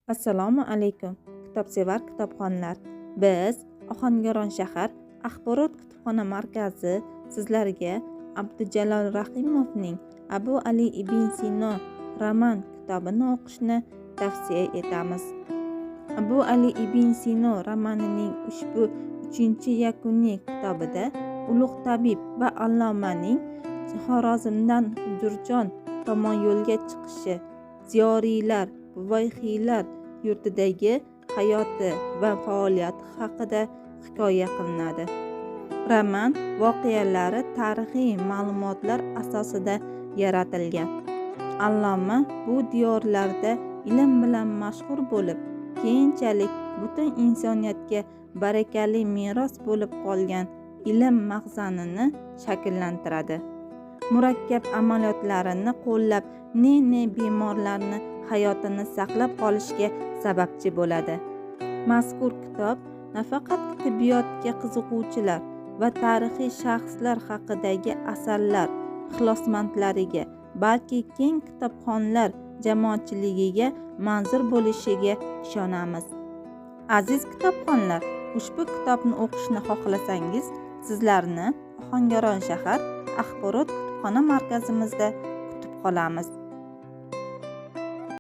Assalomu alaykum, kitobsevar kitobxonlar. Biz Ohangaron shahar axborot kutubxona markazi sizlarga Abdujalol Rahimovning Abu Ali ibn Sino roman kitobini o'qishni tavsiya etamiz. Abu Ali ibn Sino romanining ushbu 3-yakuniy kitobida ulug' tabib va allomaning Xorazmdan Jurjon tomon yo'lga chiqishi, ziyoriylar Buvayhiylar yurtidagi hayoti va faoliyati haqida hikoya qilinadi. Roman voqealari tarixiy ma'lumotlar asosida yaratilgan. Alloma bu diyorlarda ilm bilan mashhur bo'lib, keyinchalik butun insoniyatga barakali meros bo'lib qolgan ilm mag'zanini shakllantiradi. Murakkab amaliyotlarini qo'llab, ne bemorlarni hayotini saqlab qolishga sababchi bo'ladi. Mazkur kitob nafaqat tibbiyotga qiziquvchilar va tarixiy shaxslar haqidagi asarlar ixlosmandlariga, balki keng kitobxonlar jamoatchiligiga manzur bo'lishiga ishonamiz. Aziz kitobxonlar, ushbu kitobni o'qishni xohlasangiz, sizlarni Ohangaron shahar axborot kutubxona markazimizda kutib qolamiz.